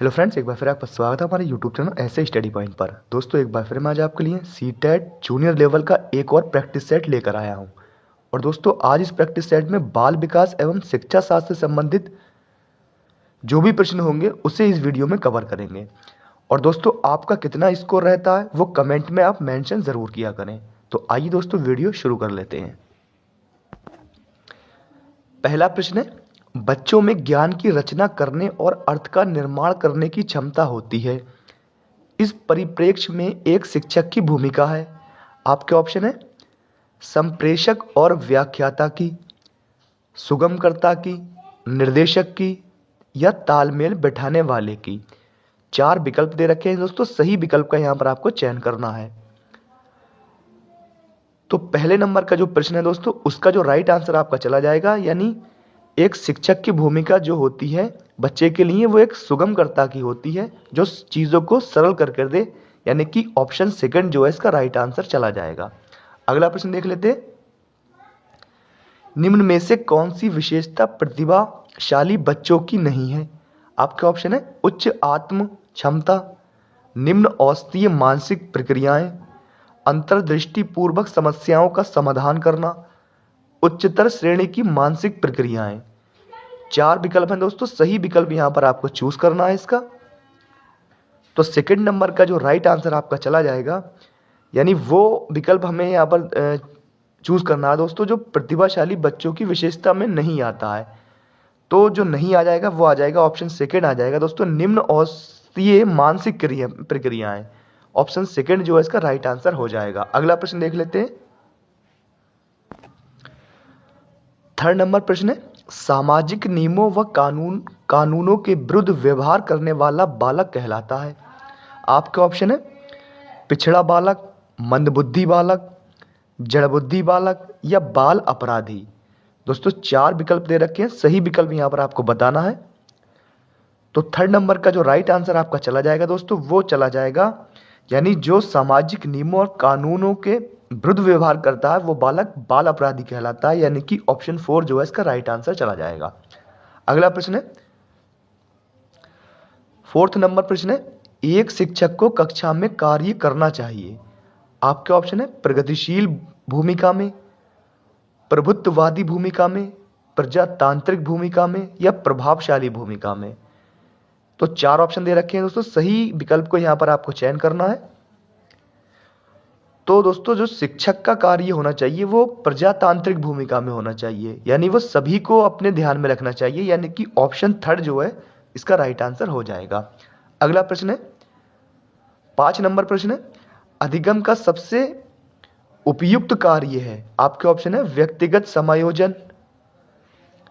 Hello friends, एक बार फिर आपका स्वागत है हमारे यूट्यूब चैनल ऐसे स्टडी पॉइंट पर। दोस्तों, एक बार फिर मैं आज आपके लिए सीटेट जूनियर लेवल का एक और प्रैक्टिस सेट लेकर आया हूं। और दोस्तों, आज इस प्रैक्टिस सेट में बाल विकास एवं शिक्षा शास्त्र से संबंधित जो भी प्रश्न होंगे उसे इस वीडियो में कवर करेंगे। और दोस्तों, आपका कितना स्कोर रहता है वो कमेंट में आप मेंशन ज़रूर किया करें। तो आइए दोस्तों, वीडियो शुरू कर लेते हैं। पहला प्रश्न है, बच्चों में ज्ञान की रचना करने और अर्थ का निर्माण करने की क्षमता होती है। इस परिप्रेक्ष्य में एक शिक्षक की भूमिका है। आपके ऑप्शन है संप्रेषक और व्याख्याता की, सुगमकर्ता की, निर्देशक की या तालमेल बैठाने वाले की। 4 विकल्प दे रखे हैं दोस्तों, सही विकल्प का यहां पर आपको चयन करना है। तो पहले नंबर का जो प्रश्न है दोस्तों, उसका जो राइट आंसर आपका चला जाएगा, यानी एक शिक्षक की भूमिका जो होती है बच्चे के लिए वो एक सुगमकर्ता की होती है, जो चीज़ों को सरल कर दे, यानी कि ऑप्शन सेकंड जो है इसका राइट आंसर चला जाएगा। अगला प्रश्न देख लेते हैं। निम्न में से कौन सी विशेषता प्रतिभाशाली बच्चों की नहीं है? आपके ऑप्शन है उच्च आत्म क्षमता, निम्न औसतीय मानसिक प्रक्रियाएं, अंतर्दृष्टि पूर्वक समस्याओं का समाधान करना, उच्चतर श्रेणी की मानसिक प्रक्रियाएं। 4 विकल्प हैं दोस्तों, सही विकल्प यहां पर आपको चूज करना है इसका। तो सेकंड नंबर का जो राइट आंसर आपका चला जाएगा, यानी वो विकल्प हमें यहां पर चूज करना है दोस्तों जो प्रतिभाशाली बच्चों की विशेषता में नहीं आता है। तो जो नहीं आ जाएगा वो आ जाएगा ऑप्शन सेकंड आ जाएगा दोस्तों, निम्न औसतीय मानसिक प्रक्रियाएं। ऑप्शन सेकंड जो है इसका राइट आंसर हो जाएगा। अगला प्रश्न देख लेते हैं। थर्ड नंबर प्रश्न है, सामाजिक नियमों व कानूनों के विरुद्ध व्यवहार करने वाला बालक कहलाता है। आपके ऑप्शन है पिछड़ा बालक, मंदबुद्धि बालक, जड़बुद्धि बालक या बाल अपराधी। दोस्तों, 4 विकल्प दे रखे हैं, सही विकल्प यहां पर आपको बताना है। तो थर्ड नंबर का जो राइट आंसर आपका चला जाएगा दोस्तों, वो चला जाएगा, यानी जो सामाजिक नियमों और कानूनों के विरुद्ध व्यवहार करता है वो बालक बाल अपराधी कहलाता है, यानी कि ऑप्शन 4 जो है इसका राइट आंसर चला जाएगा। अगला प्रश्न है, फोर्थ नंबर प्रश्न है, एक शिक्षक को कक्षा में कार्य करना चाहिए। आपके ऑप्शन है प्रगतिशील भूमिका में, प्रभुत्ववादी भूमिका में, प्रजातांत्रिक भूमिका में या प्रभावशाली भूमिका में। तो 4 ऑप्शन दे रखे हैं दोस्तों, सही विकल्प को यहां पर आपको चयन करना है। तो दोस्तों, जो शिक्षक का कार्य होना चाहिए वो प्रजातांत्रिक भूमिका में होना चाहिए, यानी वो सभी को अपने ध्यान में रखना चाहिए, यानी कि ऑप्शन थर्ड जो है इसका राइट आंसर हो जाएगा। अगला प्रश्न है 5 नंबर प्रश्न है, अधिगम का सबसे उपयुक्त कार्य है। आपके ऑप्शन है व्यक्तिगत समायोजन,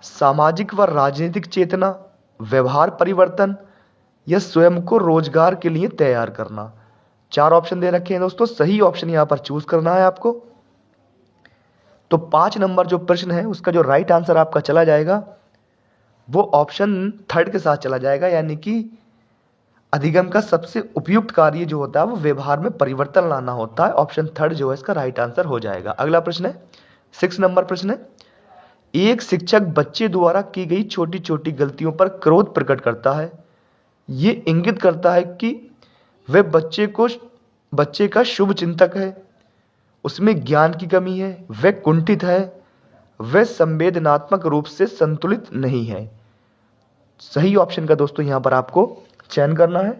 सामाजिक व राजनीतिक चेतना, व्यवहार परिवर्तन या स्वयं को रोजगार के लिए तैयार करना। 4 ऑप्शन दे रखे हैं दोस्तों, सही ऑप्शन यहां पर चूज करना है आपको। तो 5 नंबर जो प्रश्न है उसका जो राइट आंसर आपका चला जाएगा वो ऑप्शन थर्ड के साथ चला जाएगा, यानी कि अधिगम का सबसे उपयुक्त कार्य जो होता है वो व्यवहार में परिवर्तन लाना होता है। ऑप्शन थर्ड जो है इसका राइट आंसर हो जाएगा। अगला प्रश्न है 6 नंबर प्रश्न है, एक शिक्षक बच्चे द्वारा की गई छोटी छोटी गलतियों पर क्रोध प्रकट करता है। ये इंगित करता है कि वह बच्चे का शुभ चिंतक है, उसमें ज्ञान की कमी है, वह कुंठित है, वह संवेदनात्मक रूप से संतुलित नहीं है। सही ऑप्शन का दोस्तों यहां पर आपको चयन करना है।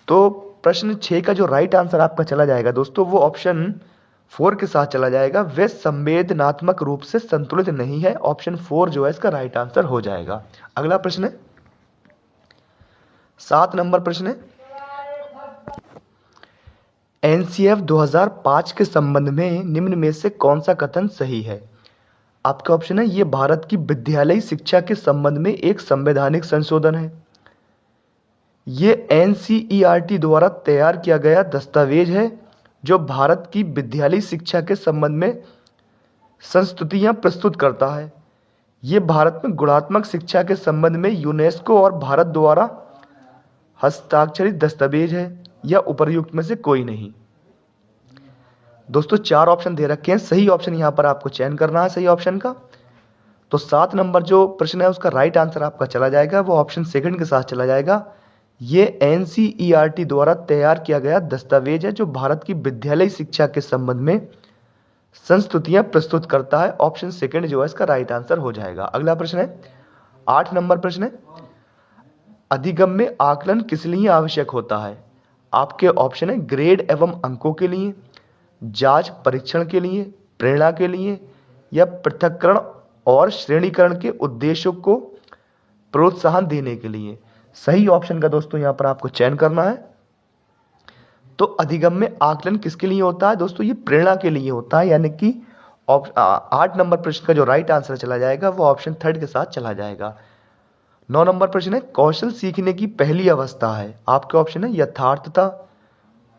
तो प्रश्न 6 का जो राइट आंसर आपका चला जाएगा दोस्तों वो ऑप्शन 4 के साथ चला जाएगा, वह संवेदनात्मक रूप से संतुलित नहीं है। ऑप्शन 4 जो है इसका राइट आंसर हो जाएगा। अगला प्रश्न है 7 नंबर प्रश्न है, एनसीएफ 2005 के संबंध में निम्न में से कौन सा कथन सही है? आपका ऑप्शन है ये भारत की विद्यालयी शिक्षा के संबंध में एक संवैधानिक संशोधन है। ये एनसीईआरटी द्वारा तैयार किया गया दस्तावेज है जो भारत की विद्यालयी शिक्षा के संबंध में संस्तुतियां प्रस्तुत करता है। ये भारत में गुणात्मक शिक्षा के संबंध में यूनेस्को और भारत द्वारा हस्ताक्षरित दस्तावेज है या उपर्युक्त में से कोई नहीं। दोस्तों 4 ऑप्शन दे रखे हैं, सही ऑप्शन यहां पर आपको चयन करना है सही ऑप्शन का। तो 7 नंबर जो प्रश्न है उसका राइट आंसर आपका चला जाएगा वो ऑप्शन सेकंड के साथ चला जाएगा। ये NCERT द्वारा तैयार किया गया दस्तावेज है जो भारत की विद्यालय शिक्षा के संबंध में संस्तुतियां प्रस्तुत करता है। ऑप्शन सेकंड जो है इसका राइट आंसर हो जाएगा। अगला प्रश्न है 8 नंबर प्रश्न है, अधिगम्य आकलन किस लिए आवश्यक होता है? आपके ऑप्शन है ग्रेड एवं अंकों के लिए, जांच परीक्षण के लिए, प्रेरणा के लिए या पृथक्करण और श्रेणीकरण के उद्देश्यों को प्रोत्साहन देने के लिए। सही ऑप्शन का दोस्तों यहां पर आपको चयन करना है। तो अधिगम्य आकलन किसके लिए होता है दोस्तों? ये प्रेरणा के लिए होता है, यानी कि 8 नंबर प्रश्न का जो राइट आंसर चला जाएगा वो ऑप्शन थर्ड के साथ चला जाएगा। 9 नंबर प्रश्न है, कौशल सीखने की पहली अवस्था है। आपके ऑप्शन है यथार्थता,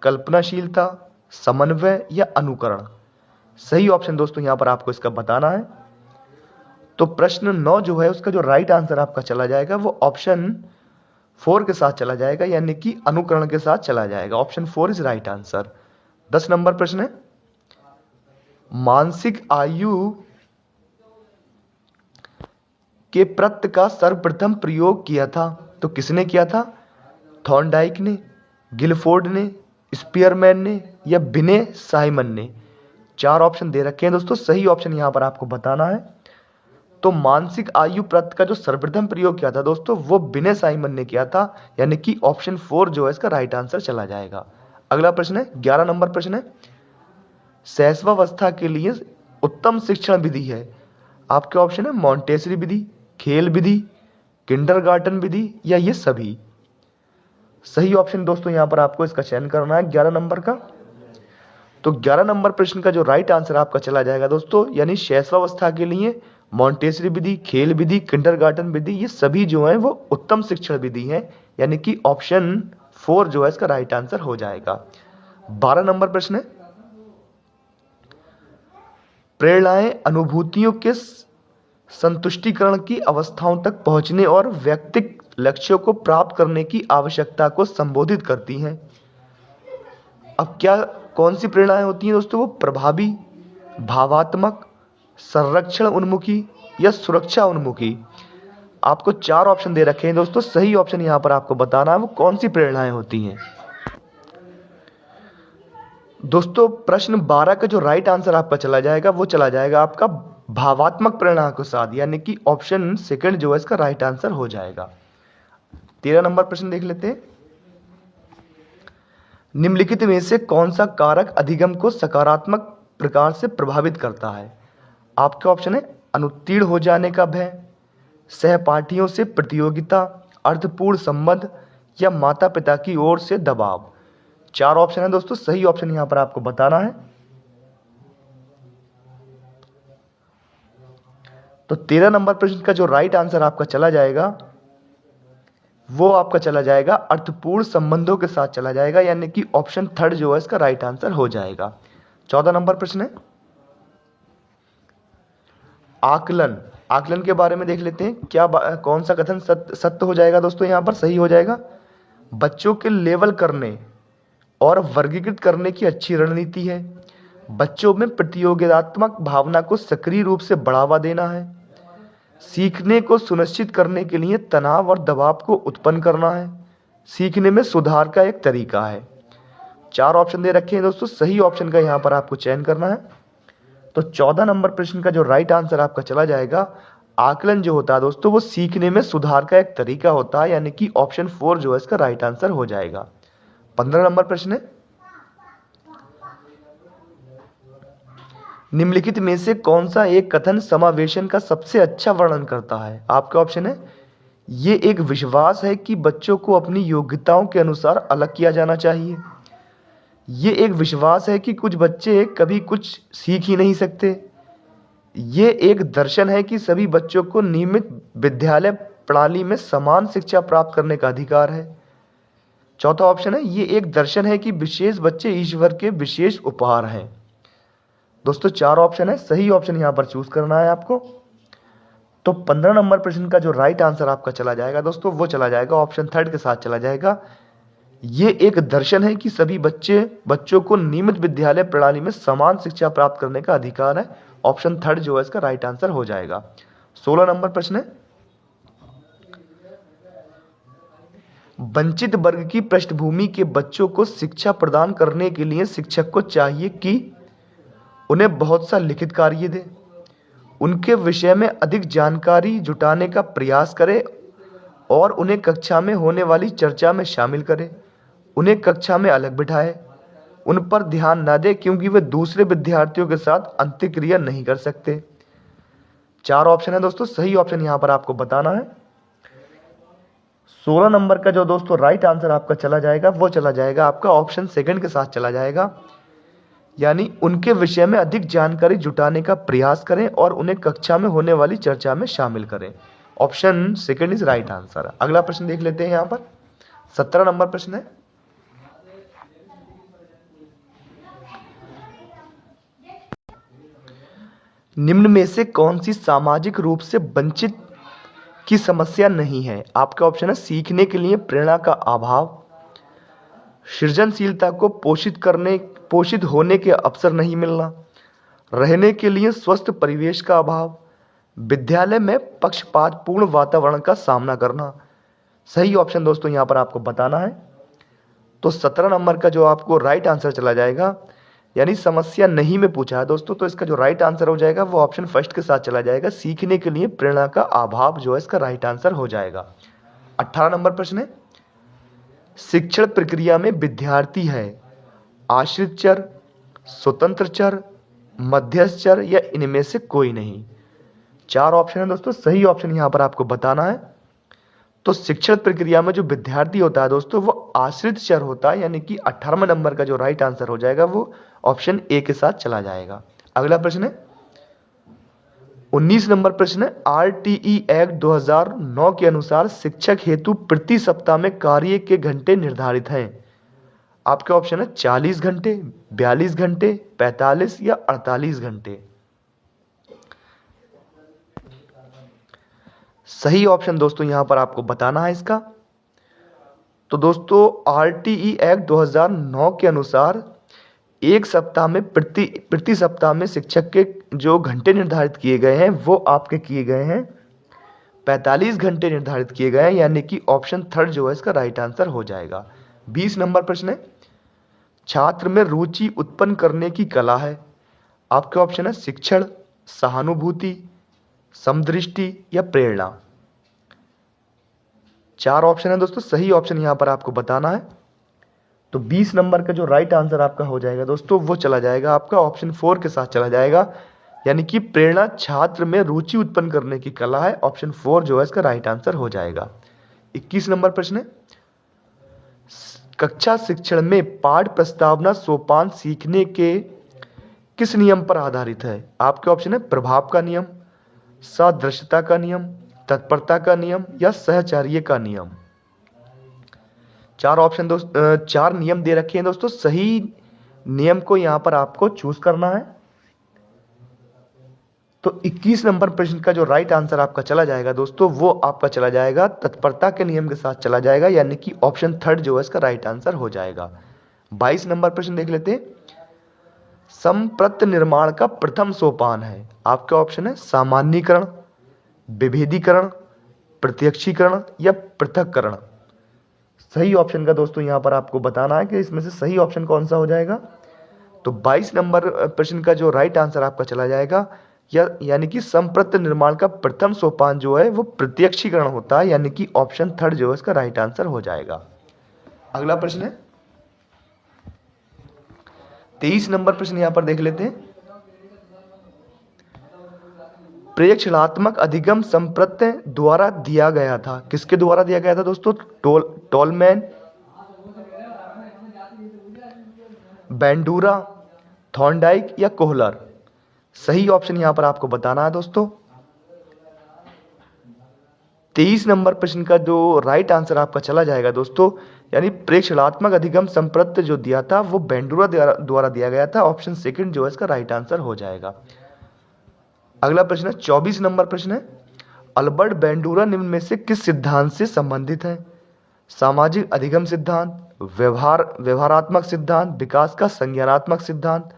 कल्पनाशीलता, समन्वय या अनुकरण। सही ऑप्शन दोस्तों यहां पर आपको इसका बताना है। तो प्रश्न 9 जो है उसका जो राइट आंसर आपका चला जाएगा वो ऑप्शन 4 के साथ चला जाएगा, यानी कि अनुकरण के साथ चला जाएगा। Option 4 is right answer. 10 number प्रश्न है, मानसिक आयु के प्रत्यय का सर्वप्रथम प्रयोग किया था तो किसने किया था? थॉर्नडाइक ने, गिलफोर्ड ने, स्पीयरमैन ने या बिने साइमन ने। 4 ऑप्शन दे रखे हैं दोस्तों, सही ऑप्शन यहां पर आपको बताना है। तो मानसिक आयु प्रत्यय का जो सर्वप्रथम प्रयोग किया था दोस्तों वो बिने साइमन ने किया था, यानी कि ऑप्शन 4 जो है इसका राइट आंसर चला जाएगा। अगला प्रश्न है 11 नंबर प्रश्न है, शैशवावस्था के लिए उत्तम शिक्षण विधि है। आपके ऑप्शन है मॉन्टेसरी विधि, खेल विधि, किंडरगार्टन विधि या ये सभी। सही ऑप्शन दोस्तों यहां पर आपको इसका चयन करना है 11 नंबर का। तो 11 नंबर प्रश्न का जो राइट आंसर आपका चला जाएगा दोस्तों, यानी शैशवावस्था के लिए मॉन्टेसरी विधि, खेल विधि, किंडरगार्टन विधि ये सभी जो है वो उत्तम शिक्षण विधि है, यानी कि ऑप्शन 4 जो है इसका राइट आंसर हो जाएगा। 12 नंबर प्रश्न है, प्रेरणाएं अनुभूतियों के संतुष्टिकरण की अवस्थाओं तक पहुंचने और व्यक्तिगत लक्ष्यों को प्राप्त करने की आवश्यकता को संबोधित करती हैं। अब क्या कौन सी प्रेरणाएं होती हैं दोस्तों? वो प्रभावी, भावात्मक, संरक्षण उन्मुखी या सुरक्षा उन्मुखी। आपको 4 ऑप्शन दे रखे हैं दोस्तों, सही ऑप्शन यहां पर आपको बताना है वो कौन सी प्रेरणाएं होती हैं। दोस्तों प्रश्न 12 का जो राइट आंसर आपका चला जाएगा वो चला जाएगा आपका भावात्मक प्रेरणा के साथ, यानी कि ऑप्शन सेकंड जो है इसका राइट आंसर हो जाएगा। 13 नंबर प्रश्न देख लेते हैं, निम्नलिखित में से कौन सा कारक अधिगम को सकारात्मक प्रकार से प्रभावित करता है? आपके ऑप्शन है अनुत्तीर्ण हो जाने का भय, सहपाठियों से प्रतियोगिता, अर्थपूर्ण संबंध या माता पिता की ओर से दबाव। 4 ऑप्शन है दोस्तों, सही ऑप्शन यहां पर आपको बताना है। तो 13 नंबर प्रश्न का जो राइट आंसर आपका चला जाएगा वो आपका चला जाएगा अर्थपूर्ण संबंधों के साथ चला जाएगा, यानी कि ऑप्शन 3 जो है इसका राइट आंसर हो जाएगा। 14 नंबर प्रश्न है, आकलन। आकलन के बारे में देख लेते हैं, क्या कौन सा कथन सत्य हो जाएगा दोस्तों? यहां पर सही हो जाएगा, बच्चों के लेवल करने और वर्गीकृत करने की अच्छी रणनीति है, बच्चों में प्रतियोगितात्मक भावना को सक्रिय रूप से बढ़ावा देना है, सीखने को सुनिश्चित करने के लिए तनाव और दबाव को उत्पन्न करना है, सीखने में सुधार का एक तरीका है। 4 ऑप्शन दे रखे हैं दोस्तों, सही ऑप्शन का यहां पर आपको चयन करना है। तो 14 नंबर प्रश्न का जो राइट आंसर आपका चला जाएगा, आकलन जो होता है दोस्तों वो सीखने में सुधार का एक तरीका होता है, यानी कि ऑप्शन 4 जो है इसका राइट आंसर हो जाएगा। 15 नंबर प्रश्न है, निम्नलिखित में से कौन सा एक कथन समावेशन का सबसे अच्छा वर्णन करता है? आपका ऑप्शन है ये एक विश्वास है कि बच्चों को अपनी योग्यताओं के अनुसार अलग किया जाना चाहिए, ये एक विश्वास है कि कुछ बच्चे कभी कुछ सीख ही नहीं सकते, ये एक दर्शन है कि सभी बच्चों को नियमित विद्यालय प्रणाली में समान शिक्षा प्राप्त करने का अधिकार है। चौथा ऑप्शन है ये एक दर्शन है कि विशेष बच्चे ईश्वर के विशेष उपहार हैं। दोस्तों 4 ऑप्शन है, सही ऑप्शन यहां पर चूज करना है आपको। तो 15 नंबर प्रश्न का जो राइट आंसर आपका चला जाएगा दोस्तों वो चला जाएगा ऑप्शन 3 के साथ चला जाएगा, ये एक दर्शन है कि सभी बच्चों को नियमित विद्यालय प्रणाली में समान शिक्षा प्राप्त करने का अधिकार है। ऑप्शन 3 जो है इसका राइट आंसर हो जाएगा। 16 नंबर प्रश्न है, वंचित वर्ग की पृष्ठभूमि के बच्चों को शिक्षा प्रदान करने के लिए शिक्षक को चाहिए कि उन्हें बहुत सा लिखित कार्य दे, उनके विषय में अधिक जानकारी जुटाने का प्रयास करे और उन्हें कक्षा में होने वाली चर्चा में शामिल करे, उन्हें कक्षा में अलग बिठाए, उन पर ध्यान न दे क्योंकि वे दूसरे विद्यार्थियों के साथ अंतःक्रिया नहीं कर सकते। 4 ऑप्शन है दोस्तों, सही ऑप्शन यहां पर आपको बताना है। 16 नंबर का जो दोस्तों राइट आंसर आपका चला जाएगा वो चला जाएगा आपका ऑप्शन सेकंड के साथ चला जाएगा, यानी उनके विषय में अधिक जानकारी जुटाने का प्रयास करें और उन्हें कक्षा में होने वाली चर्चा में शामिल करें। Option second is right answer. अगला प्रश्न देख लेते हैं यहां पर 17 नंबर प्रश्न है, निम्न में से कौन सी सामाजिक रूप से वंचित की समस्या नहीं है? आपका ऑप्शन है सीखने के लिए प्रेरणा का अभाव, सृजनशीलता को पोषित होने के अवसर नहीं मिलना, रहने के लिए स्वस्थ परिवेश का अभाव, विद्यालय में पक्षपातपूर्ण वातावरण का सामना करना। सही ऑप्शन दोस्तों यहां पर आपको बताना है। तो 17 नंबर का जो आपको राइट आंसर चला जाएगा, यानी समस्या नहीं में पूछा है दोस्तों, तो इसका जो राइट आंसर हो जाएगा वो ऑप्शन फर्स्ट के साथ चला जाएगा, सीखने के लिए प्रेरणा का अभाव जो है इसका राइट आंसर हो जाएगा। 18 नंबर प्रश्न है, शिक्षण प्रक्रिया में विद्यार्थी है आश्रित चर, स्वतंत्र चर, मध्यस्थ चर या इनमें से कोई नहीं। 4 ऑप्शन है दोस्तों, सही ऑप्शन यहां पर आपको बताना है। तो शिक्षण प्रक्रिया में जो विद्यार्थी होता है दोस्तों वो आश्रित चर होता है, यानी कि 18वें नंबर का जो राइट आंसर हो जाएगा वो ऑप्शन ए के साथ चला जाएगा। अगला प्रश्न है 19 नंबर प्रश्न है, आरटीई एक्ट 2009 के अनुसार शिक्षक हेतु प्रति सप्ताह में कार्य के घंटे निर्धारित हैं। आपके ऑप्शन है 40 घंटे, 42 घंटे, 45 या 48 घंटे। सही ऑप्शन दोस्तों यहां पर आपको बताना है इसका। तो दोस्तों आरटीई एक्ट 2009 के अनुसार एक सप्ताह में प्रति सप्ताह में शिक्षक के जो घंटे निर्धारित किए गए हैं वो आपके किए गए हैं 45 घंटे निर्धारित किए गए हैं, यानी कि ऑप्शन थर्ड जो है इसका राइट आंसर हो जाएगा। 20 नंबर प्रश्न है, छात्र में रुचि उत्पन्न करने की कला है। आपके ऑप्शन है शिक्षण, सहानुभूति, समदृष्टि या प्रेरणा। 4 ऑप्शन है दोस्तों, सही ऑप्शन यहां पर आपको बताना है। तो 20 नंबर का जो राइट आंसर आपका हो जाएगा दोस्तों वो चला जाएगा आपका ऑप्शन 4 के साथ चला जाएगा, यानी कि प्रेरणा छात्र में रुचि उत्पन्न करने की कला है। ऑप्शन 4 जो है इसका राइट आंसर हो जाएगा। 21 नंबर प्रश्न है, कक्षा शिक्षण में पाठ प्रस्तावना सोपान सीखने के किस नियम पर आधारित है? आपके ऑप्शन है प्रभाव का नियम, सदृशता का नियम, तत्परता का नियम या सहचर्य का नियम। 4 ऑप्शन दोस्तों 4 नियम दे रखे हैं दोस्तों, सही नियम को यहां पर आपको चूज करना है। तो 21 नंबर प्रश्न का जो राइट आंसर आपका चला जाएगा दोस्तों वो आपका चला जाएगा तत्परता के नियम के साथ चला जाएगा, यानी कि ऑप्शन थर्ड जो है इसका राइट आंसर हो जाएगा। 22 नंबर प्रश्न देख लेते हैं, संप्रत्य निर्माण का प्रथम सोपान है। आपका ऑप्शन है सामान्यीकरण, विभेदीकरण, प्रत्यक्षीकरण या पृथक्करण। सही ऑप्शन का दोस्तों यहां पर आपको बताना है कि इसमें से सही ऑप्शन कौन सा हो जाएगा। तो 22 नंबर प्रश्न का जो राइट आंसर आपका चला जाएगा यानी कि संप्रत्य निर्माण का प्रथम सोपान जो है वो प्रत्यक्षीकरण होता है, यानी कि ऑप्शन थर्ड जो है इसका राइट आंसर हो जाएगा। अगला प्रश्न है 23 नंबर प्रश्न यहां पर देख लेते हैं, प्रेक्षणात्मक अधिगम संप्रत्य द्वारा दिया गया था। किसके द्वारा दिया गया था दोस्तों? टोलमैन, बैंडूरा, थॉर्नडाइक या कोहलर। सही ऑप्शन यहां पर आपको बताना है दोस्तों। 23 नंबर प्रश्न का जो राइट आंसर आपका चला जाएगा दोस्तों, यानी प्रेक्षणात्मक अधिगम संप्रत्य जो दिया था वो बैंडूरा द्वारा दिया गया था। ऑप्शन सेकंड जो है इसका राइट आंसर हो जाएगा। अगला प्रश्न है 24 नंबर प्रश्न है, अल्बर्ट बैंडूरा निम्न में से किस सिद्धांत से संबंधित है? सामाजिक अधिगम सिद्धांत, व्यवहारात्मक सिद्धांत, विकास का संज्ञानात्मक सिद्धांत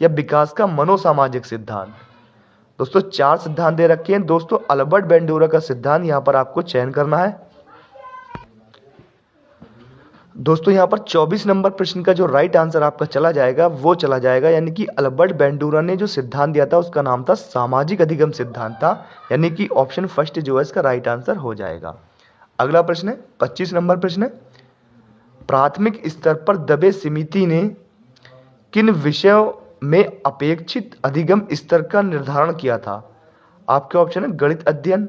या विकास का मनोसामाजिक सिद्धांत। दोस्तों 4 सिद्धांत दे रखे हैं दोस्तों। अल्बर्ट बेंडूरा का सिद्धांत यहाँ पर आपको चयन करना है। दोस्तों यहाँ पर 24 नंबर प्रश्न का जो राइट आंसर आपका चला जाएगा वो चला जाएगा, यानी कि अल्बर्ट बेंडूरा ने जो सिद्धांत दिया था उसका नाम था सामाजिक अधिगम सिद्धांत था, यानी कि ऑप्शन फर्स्ट जो है इसका राइट आंसर हो जाएगा। अगला प्रश्न है 25 नंबर प्रश्न है, प्राथमिक स्तर पर दबे समिति ने किन विषयों में अपेक्षित अधिगम स्तर का निर्धारण किया था? आपके ऑप्शन है गणित अध्ययन,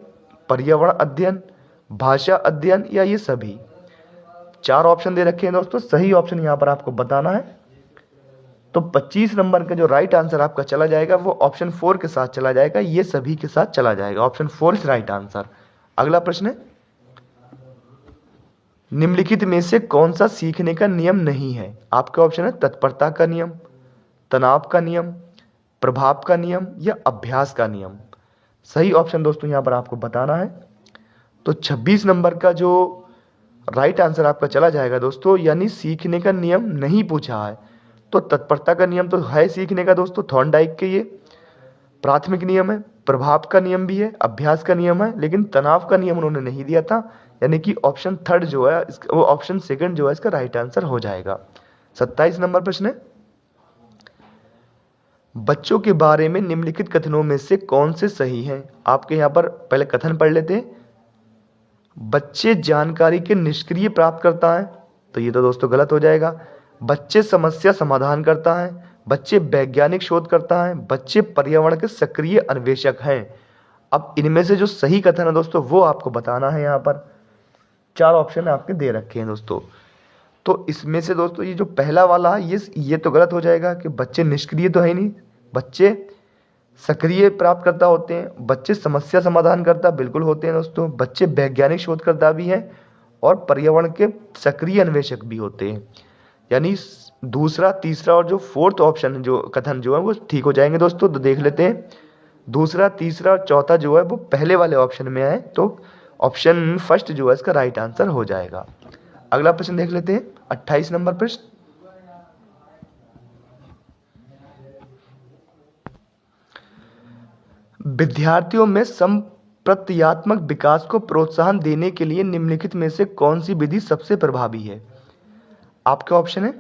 पर्यावरण अध्ययन, भाषा अध्ययन या ये सभी। 4 ऑप्शन दे रखे हैं दोस्तों, सही ऑप्शन यहां पर आपको बताना है। तो 25 नंबर का जो राइट आंसर आपका चला जाएगा वो ऑप्शन 4 के साथ चला जाएगा, ये सभी के साथ चला जाएगा। Option 4 is right answer. अगला प्रश्न है, निम्नलिखित में से कौन सा सीखने का नियम नहीं है? आपके ऑप्शन है तत्परता का नियम, तनाव का नियम, प्रभाव का नियम या अभ्यास का नियम। सही ऑप्शन दोस्तों यहां पर आपको बताना है। तो 26 नंबर का जो राइट आंसर आपका चला जाएगा दोस्तों, यानी सीखने का नियम नहीं पूछा है तो तत्परता का नियम तो है सीखने का दोस्तों, थॉर्नडाइक के ये प्राथमिक नियम है, प्रभाव का नियम भी है, अभ्यास का नियम है, लेकिन तनाव का नियम उन्होंने नहीं दिया था, यानी कि ऑप्शन थर्ड जो है वो ऑप्शन सेकंड जो है इसका राइट आंसर हो जाएगा। 27 नंबर प्रश्न है, बच्चों के बारे में निम्नलिखित कथनों में से कौन से सही हैं? आपके यहां पर पहले कथन पढ़ लेते हैं। बच्चे जानकारी के निष्क्रिय प्राप्त करता है, तो ये तो दोस्तों गलत हो जाएगा। बच्चे समस्या समाधान करता है, बच्चे वैज्ञानिक शोध करता है, बच्चे पर्यावरण के सक्रिय अन्वेषक हैं। अब इनमें से जो सही कथन है दोस्तों वो आपको बताना है। यहाँ पर 4 ऑप्शन आपके दे रखे हैं दोस्तों। तो इसमें से दोस्तों ये जो पहला वाला है ये तो गलत हो जाएगा कि बच्चे निष्क्रिय तो है नहीं, बच्चे सक्रिय प्राप्तकर्ता होते हैं, बच्चे समस्या समाधान करता बिल्कुल होते हैं दोस्तों, बच्चे वैज्ञानिक शोधकर्ता भी हैं और पर्यावरण के सक्रिय अन्वेषक भी होते हैं। यानी दूसरा, तीसरा और जो फोर्थ ऑप्शन जो कथन जो है वो ठीक हो जाएंगे दोस्तों। तो देख लेते हैं, दूसरा, तीसरा और चौथा जो है वो पहले वाले ऑप्शन में है, तो ऑप्शन फर्स्ट जो है इसका राइट आंसर हो जाएगा। अगला प्रश्न देख लेते हैं 28 नंबर प्रश्न, विद्यार्थियों में संप्रत्यात्मक विकास को प्रोत्साहन देने के लिए निम्नलिखित में से कौन सी विधि सबसे प्रभावी है? आपके ऑप्शन है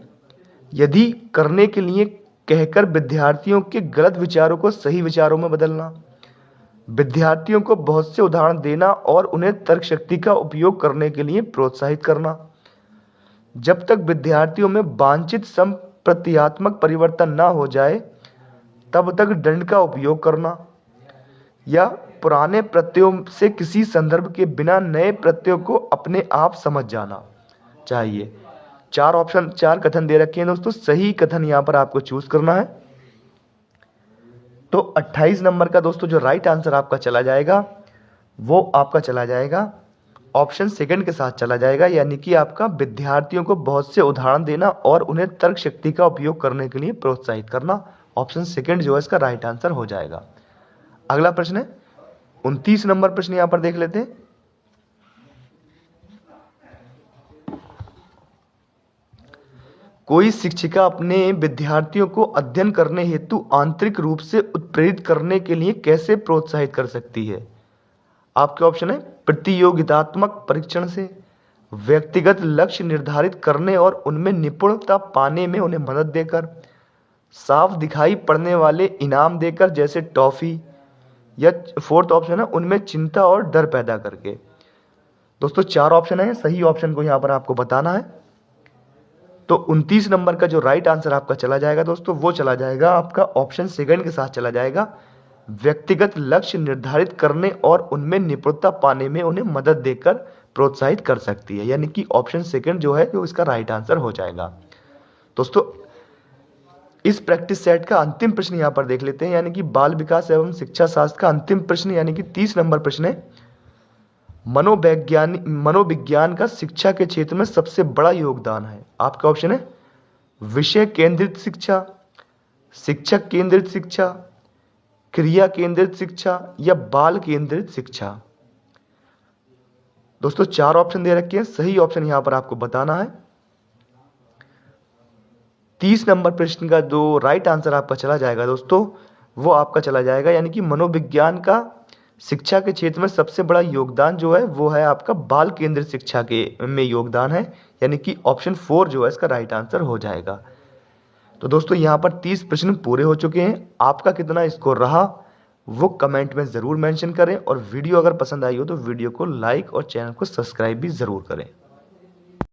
यदि करने के लिए कहकर विद्यार्थियों के गलत विचारों को सही विचारों में बदलना, विद्यार्थियों को बहुत से उदाहरण देना और उन्हें तर्क शक्ति का उपयोग करने के लिए प्रोत्साहित करना, जब तक विद्यार्थियों में वांछित संप्रत्यात्मक परिवर्तन ना हो जाए तब तक दंड का उपयोग करना, या पुराने प्रत्ययों से किसी संदर्भ के बिना नए प्रत्ययों को अपने आप समझ जाना चाहिए। 4 कथन दे रखे हैं दोस्तों, सही कथन यहां पर आपको चूज करना है। तो 28 नंबर का दोस्तों जो राइट आंसर आपका चला जाएगा वो आपका चला जाएगा ऑप्शन सेकंड के साथ चला जाएगा, यानी कि आपका विद्यार्थियों को बहुत से उदाहरण देना और उन्हें तर्क शक्ति का उपयोग करने के लिए प्रोत्साहित करना। ऑप्शन सेकंड जो है इसका राइट आंसर हो जाएगा। अगला प्रश्न है 29 नंबर प्रश्न यहां पर देख लेते हैं, कोई शिक्षिका अपने विद्यार्थियों को अध्ययन करने हेतु आंतरिक रूप से उत्प्रेरित करने के लिए कैसे प्रोत्साहित कर सकती है? आपके ऑप्शन है प्रतियोगितात्मक परीक्षण से, व्यक्तिगत लक्ष्य निर्धारित करने और उनमें निपुणता पाने में उन्हें मदद देकर, साफ दिखाई पड़ने वाले इनाम देकर जैसे टॉफी, या फोर्थ ऑप्शन है उनमें चिंता और डर पैदा करके। दोस्तों 4 ऑप्शन है, सही ऑप्शन को यहां पर आपको बताना है। तो 29 नंबर का जो राइट आंसर आपका चला जाएगा दोस्तों वो चला जाएगा आपका ऑप्शन सेकंड के साथ चला जाएगा, व्यक्तिगत लक्ष्य निर्धारित करने और उनमें निपुणता पाने में उन्हें मदद देकर प्रोत्साहित कर सकती है, यानी कि ऑप्शन सेकंड जो है वो इसका राइट आंसर हो जाएगा। दोस्तों इस प्रैक्टिस सेट का अंतिम प्रश्न यहां पर देख लेते हैं, यानी कि बाल विकास एवं शिक्षा शास्त्र का अंतिम प्रश्न, यानी कि 30 नंबर प्रश्न है, मनोविज्ञान का शिक्षा के क्षेत्र में सबसे बड़ा योगदान है। आपका ऑप्शन है विषय केंद्रित शिक्षा, शिक्षक केंद्रित शिक्षा, क्रिया केंद्रित शिक्षा या बाल केंद्रित शिक्षा। दोस्तों 4 ऑप्शन दे रखे हैं, सही ऑप्शन यहां पर आपको बताना है। 30 नंबर प्रश्न का जो राइट आंसर आपका चला जाएगा दोस्तों वो आपका चला जाएगा, यानी कि मनोविज्ञान का शिक्षा के क्षेत्र में सबसे बड़ा योगदान जो है वो है आपका बाल केंद्रित शिक्षा के में योगदान है, यानी कि ऑप्शन 4 जो है इसका राइट आंसर हो जाएगा। तो दोस्तों यहाँ पर 30 प्रश्न पूरे हो चुके हैं। आपका कितना स्कोर रहा वो कमेंट में ज़रूर मेंशन करें, और वीडियो अगर पसंद आई हो तो वीडियो को लाइक और चैनल को सब्सक्राइब भी ज़रूर करें।